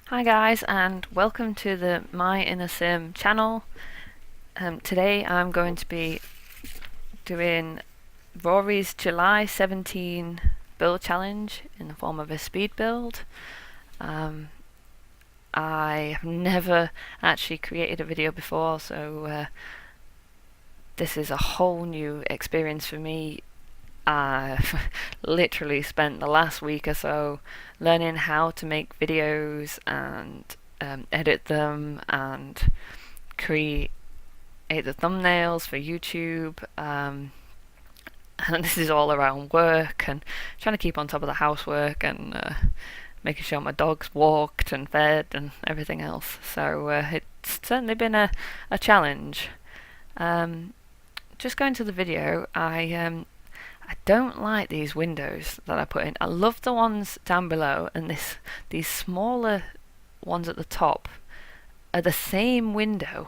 Hi guys, and welcome to the My Inner Sim channel. Today I'm going to be doing Rory's July 17 build challenge in the form of a speed build. I have never actually created a video before, so this is a whole new experience for me. I've literally spent the last week or so learning how to make videos and edit them and create the thumbnails for YouTube. And this is all around work and trying to keep on top of the housework and making sure my dog's walked and fed and everything else. So it's certainly been a challenge. Just going to the video, I don't like these windows that I put in. I love the ones down below, and these smaller ones at the top are the same window,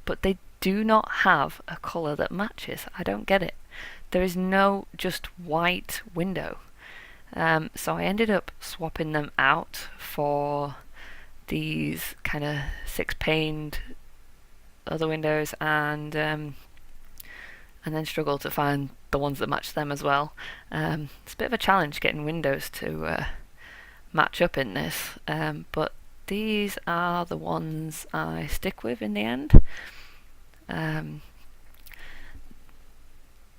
but they do not have a colour that matches. I don't get it. There is no just white window. So I ended up swapping them out for these kind of six-paned other windows, and then struggled to find the ones that match them as well. It's a bit of a challenge getting windows to match up in this, but these are the ones I stick with in the end.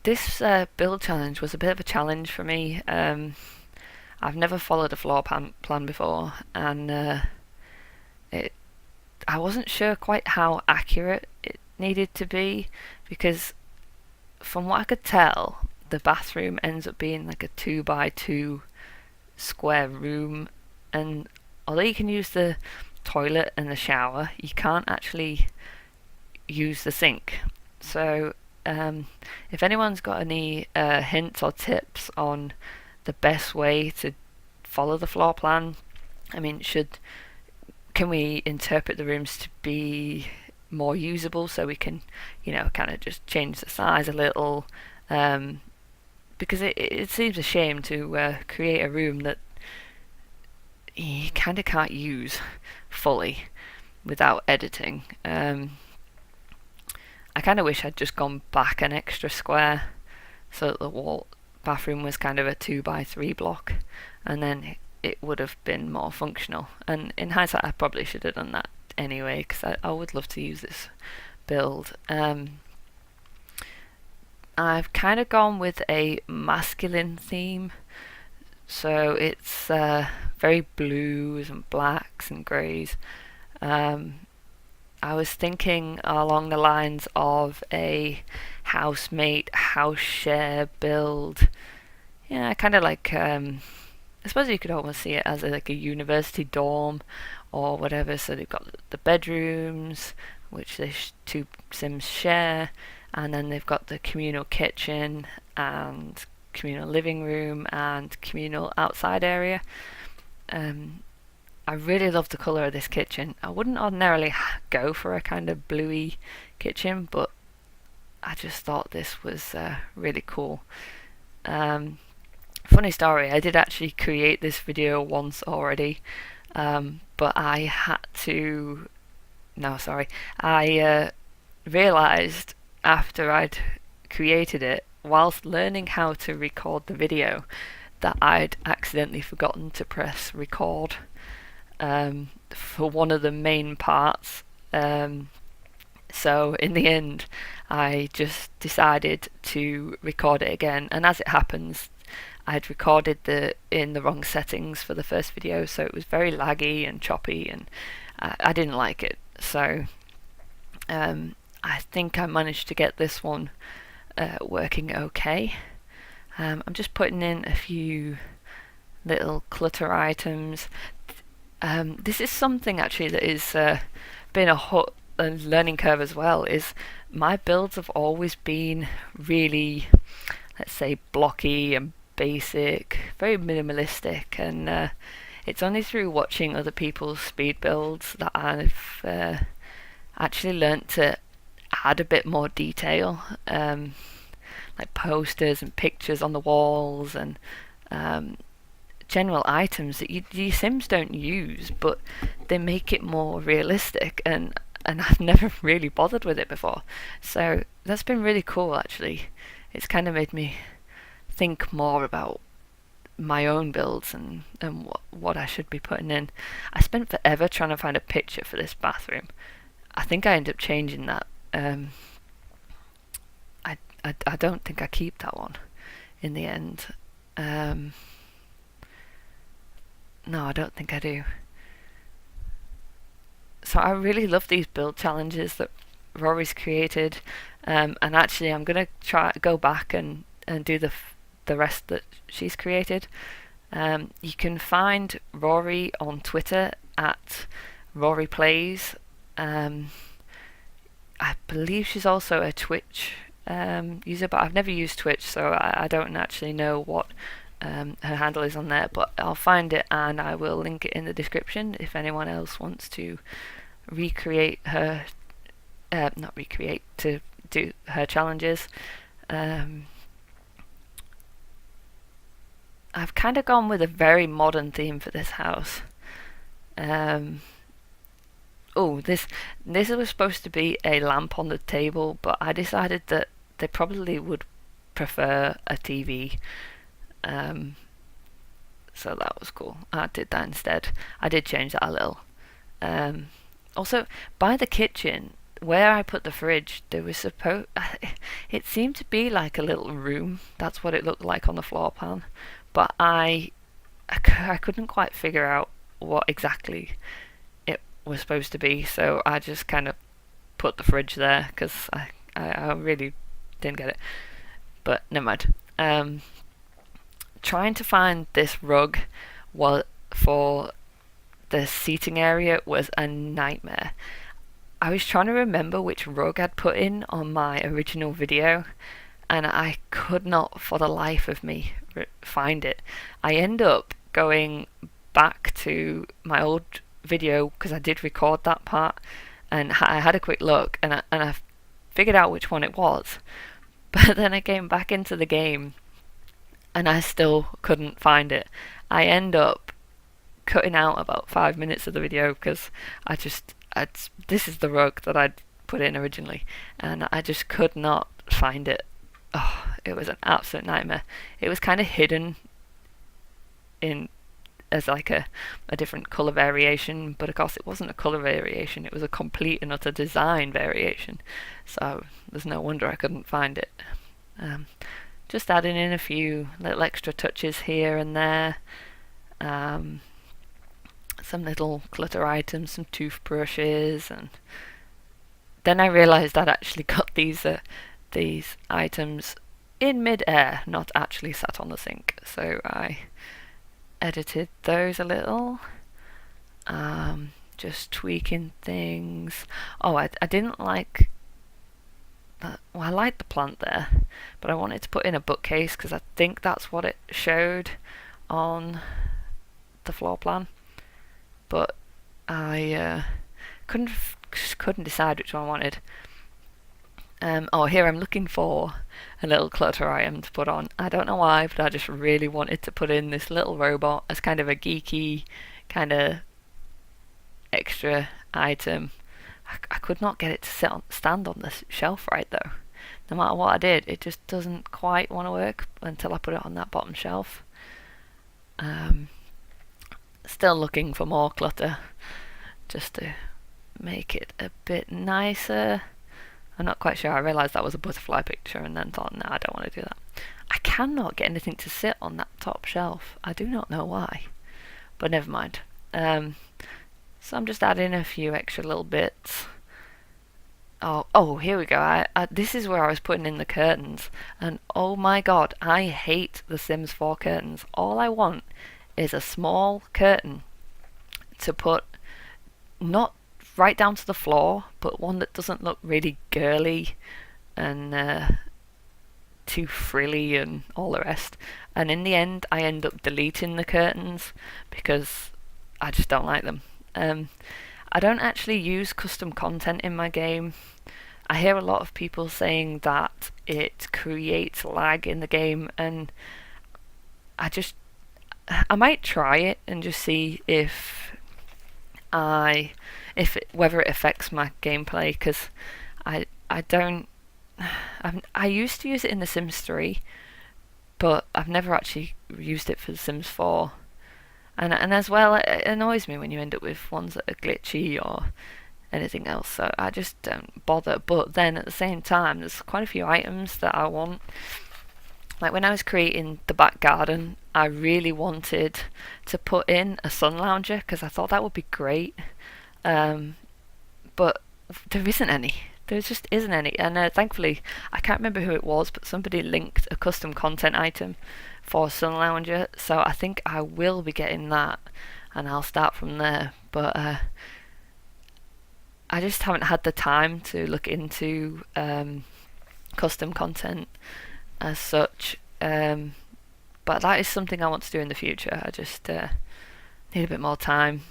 This build challenge was a bit of a challenge for me. I've never followed a floor plan before, and I wasn't sure quite how accurate it needed to be, because from what I could tell, the bathroom ends up being like a 2x2 square room, and although you can use the toilet and the shower, you can't actually use the sink. So if anyone's got any hints or tips on the best way to follow the floor plan, I mean, can we interpret the rooms to be more usable so we can, kind of just change the size a little, because it seems a shame to create a room that you kind of can't use fully without editing. I kind of wish I'd just gone back an extra square so that the bathroom was kind of a 2x3 block, and then it would have been more functional. And in hindsight, I probably should have done that anyway, because I would love to use this build. I've kind of gone with a masculine theme, so it's very blues and blacks and greys. I was thinking along the lines of a housemate house share build. Yeah, kind of like I suppose you could almost see it as like a university dorm or whatever. So they've got the bedrooms, which the two Sims share, and then they've got the communal kitchen and communal living room and communal outside area. I really love the colour of this kitchen. I wouldn't ordinarily go for a kind of bluey kitchen, but I just thought this was really cool. Funny story, I did actually create this video once already, but I had to... No, sorry. I realised after I'd created it, whilst learning how to record the video, that I'd accidentally forgotten to press record for one of the main parts. So in the end, I just decided to record it again, and as it happens, I'd recorded in the wrong settings for the first video, so it was very laggy and choppy, and I didn't like it. So I think I managed to get this one working okay. I'm just putting in a few little clutter items. This is something actually that is been a learning curve as well, is my builds have always been really, let's say, blocky and basic, very minimalistic, and it's only through watching other people's speed builds that I've actually learnt to add a bit more detail, like posters and pictures on the walls, and general items that you Sims don't use, but they make it more realistic, and I've never really bothered with it before. So that's been really cool, actually. It's kind of made me think more about my own builds and what I should be putting in. I spent forever trying to find a picture for this bathroom. I think I ended up changing that. I don't think I keep that one in the end. No, I don't think I do. So I really love these build challenges that Rory's created, and actually I'm gonna try go back and do the rest that she's created. You can find Rory on Twitter at Roryplayz. I believe she's also a Twitch user, but I've never used Twitch, so I don't actually know what her handle is on there, but I'll find it and I will link it in the description if anyone else wants to recreate her, not recreate, to do her challenges. I've kind of gone with a very modern theme for this house. Oh, this was supposed to be a lamp on the table, but I decided that they probably would prefer a TV. So that was cool. I did that instead. I did change that a little. Also, by the kitchen, where I put the fridge, there was it seemed to be like a little room. That's what it looked like on the floor plan. But I couldn't quite figure out what exactly it was supposed to be, so I just kind of put the fridge there because I really didn't get it. But never mind. Trying to find this rug for the seating area was a nightmare. I was trying to remember which rug I'd put in on my original video, and I could not for the life of me find it. I end up going back to my old video because I did record that part, and I had a quick look and I figured out which one it was. But then I came back into the game and I still couldn't find it. I end up cutting out about 5 minutes of the video because this is the rug that I'd put in originally, and I just could not find it. Oh, it was an absolute nightmare. It was kind of hidden in as like a different colour variation, but of course it wasn't a colour variation, it was a complete and utter design variation, so there's no wonder I couldn't find it. Just adding in a few little extra touches here and there, some little clutter items, some toothbrushes, and then I realised I'd actually got these items in mid-air, not actually sat on the sink, so I edited those a little, just tweaking things. Oh, I didn't like that. Well, I liked the plant there, but I wanted to put in a bookcase because I think that's what it showed on the floor plan, but I couldn't decide which one I wanted. Here I'm looking for a little clutter item to put on. I don't know why, but I just really wanted to put in this little robot as kind of a geeky kind of extra item. I could not get it to stand on the shelf right though. No matter what I did, it just doesn't quite want to work until I put it on that bottom shelf. Still looking for more clutter just to make it a bit nicer. I'm not quite sure. I realised that was a butterfly picture and then thought, no, I don't want to do that. I cannot get anything to sit on that top shelf. I do not know why, but never mind. So I'm just adding a few extra little bits. Oh, here we go. This is where I was putting in the curtains, and oh my god, I hate the Sims 4 curtains. All I want is a small curtain to put, not right down to the floor, but one that doesn't look really girly and too frilly and all the rest. And in the end, I end up deleting the curtains because I just don't like them. I don't actually use custom content in my game. I hear a lot of people saying that it creates lag in the game, and I might try it and just see whether it affects my gameplay, because I don't I used to use it in The Sims 3, but I've never actually used it for The Sims 4. And as well, it annoys me when you end up with ones that are glitchy or anything else, so I just don't bother. But then at the same time, there's quite a few items that I want. Like when I was creating the back garden, I really wanted to put in a sun lounger because I thought that would be great. But there isn't any. There just isn't any. And thankfully, I can't remember who it was, but somebody linked a custom content item for Sun Lounger, so I think I will be getting that, and I'll start from there. But I just haven't had the time to look into custom content as such. But that is something I want to do in the future. I just need a bit more time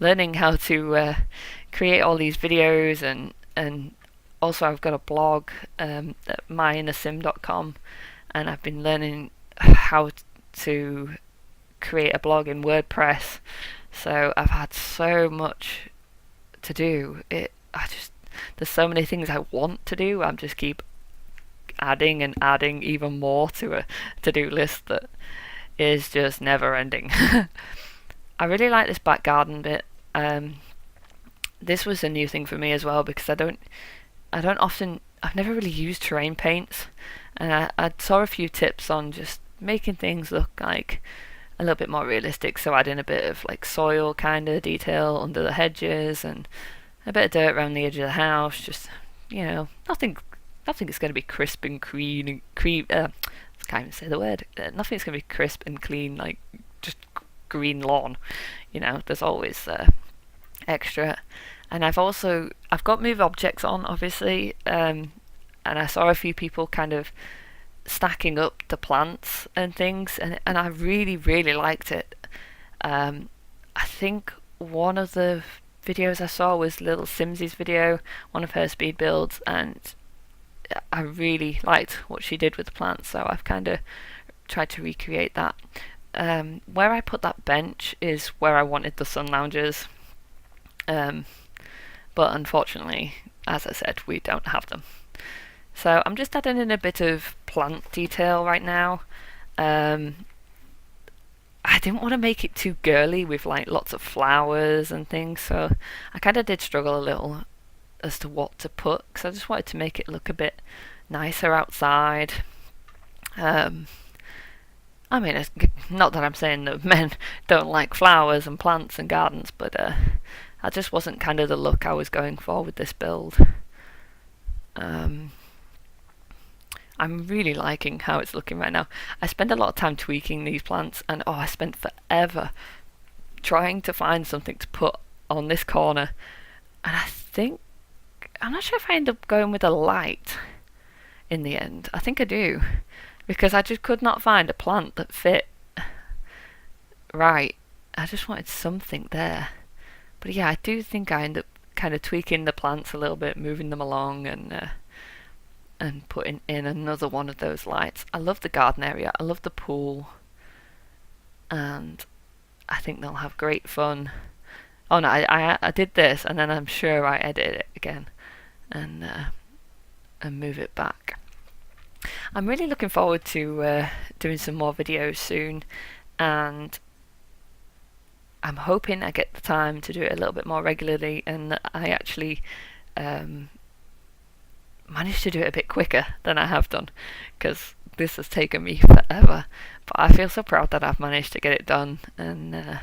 learning how to create all these videos, and also I've got a blog at myinnersim.com, and I've been learning how to create a blog in WordPress. So I've had so much to do. There's so many things I want to do. I'm just keep adding and adding even more to a to-do list that is just never ending. I really like this back garden bit. This was a new thing for me as well, because I've never really used terrain paints, and I saw a few tips on just making things look like a little bit more realistic. So adding a bit of like soil kind of detail under the hedges and a bit of dirt around the edge of the house. Just, nothing is going to be crisp and clean. I can't even say the word. Nothing's going to be crisp and clean like just green lawn. There's always extra. And I've got move objects on, obviously, and I saw a few people kind of stacking up the plants and things, and I really, really liked it. I think one of the videos I saw was LilSimsie's video, one of her speed builds, and I really liked what she did with the plants, so I've kind of tried to recreate that. Where I put that bench is where I wanted the sun loungers, but unfortunately, as I said, we don't have them. So I'm just adding in a bit of plant detail right now. I didn't want to make it too girly with like lots of flowers and things, so I kind of did struggle a little as to what to put, because I just wanted to make it look a bit nicer outside. I mean, it's not that I'm saying that men don't like flowers and plants and gardens, but that just wasn't kind of the look I was going for with this build. I'm really liking how it's looking right now. I spend a lot of time tweaking these plants, and I spent forever trying to find something to put on this corner, and I'm not sure if I end up going with a light in the end. I think I do, because I just could not find a plant that fit right. I just wanted something there. But yeah, I do think I end up kind of tweaking the plants a little bit, moving them along, and putting in another one of those lights. I love the garden area. I love the pool, and I think they'll have great fun. Oh no, I did this, and then I'm sure I edit it again and move it back. I'm really looking forward to doing some more videos soon, and I'm hoping I get the time to do it a little bit more regularly, and that I actually managed to do it a bit quicker than I have done, because this has taken me forever. But I feel so proud that I've managed to get it done, and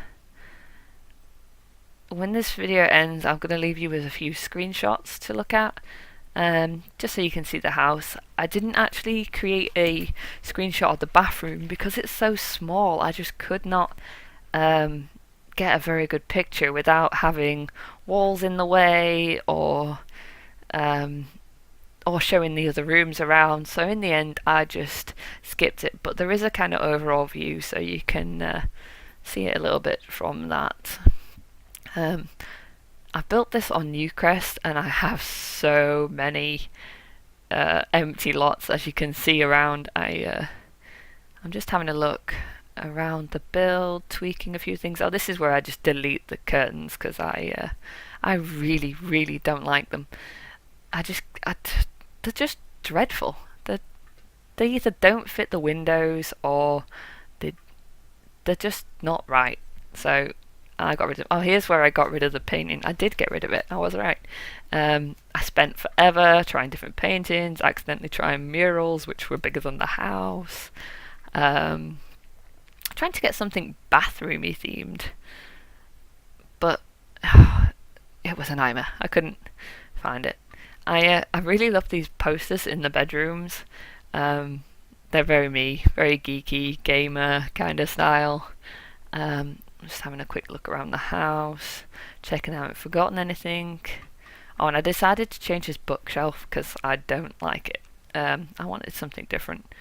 when this video ends, I'm going to leave you with a few screenshots to look at, just so you can see the house. I didn't actually create a screenshot of the bathroom because it's so small. I just could not get a very good picture without having walls in the way, or showing the other rooms around. So in the end, I just skipped it. But there is a kind of overall view, so you can see it a little bit from that. I built this on Newcrest, and I have so many empty lots, as you can see around. I'm just having a look around the build, tweaking a few things. Oh, this is where I just delete the curtains because I really don't like them. They're just dreadful. They either don't fit the windows or they they're just not right. So I got rid of. Oh, here's where I got rid of the painting. I did get rid of it. I was right. I spent forever trying different paintings. Accidentally trying murals, which were bigger than the house. Trying to get something bathroomy themed, but it was a nightmare. I couldn't find it. I really love these posters in the bedrooms. They're very me, very geeky, gamer kind of style. Just having a quick look around the house, checking I haven't forgotten anything. Oh, and I decided to change this bookshelf because I don't like it. I wanted something different.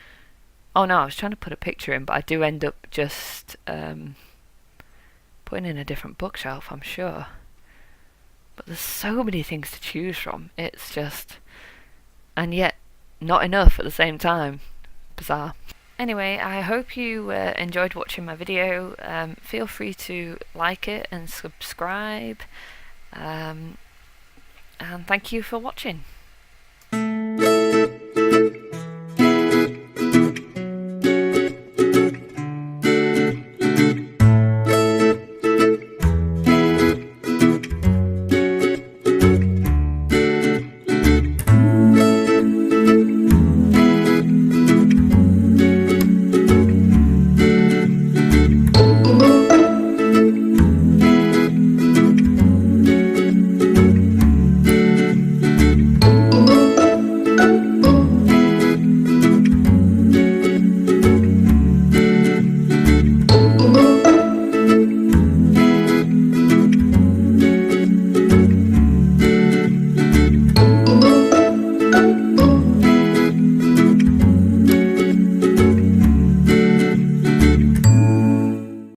Oh no, I was trying to put a picture in, but I do end up just putting in a different bookshelf, I'm sure. But there's so many things to choose from. It's just... and yet not enough at the same time. Bizarre. Anyway, I hope you enjoyed watching my video. Feel free to like it and subscribe. And thank you for watching.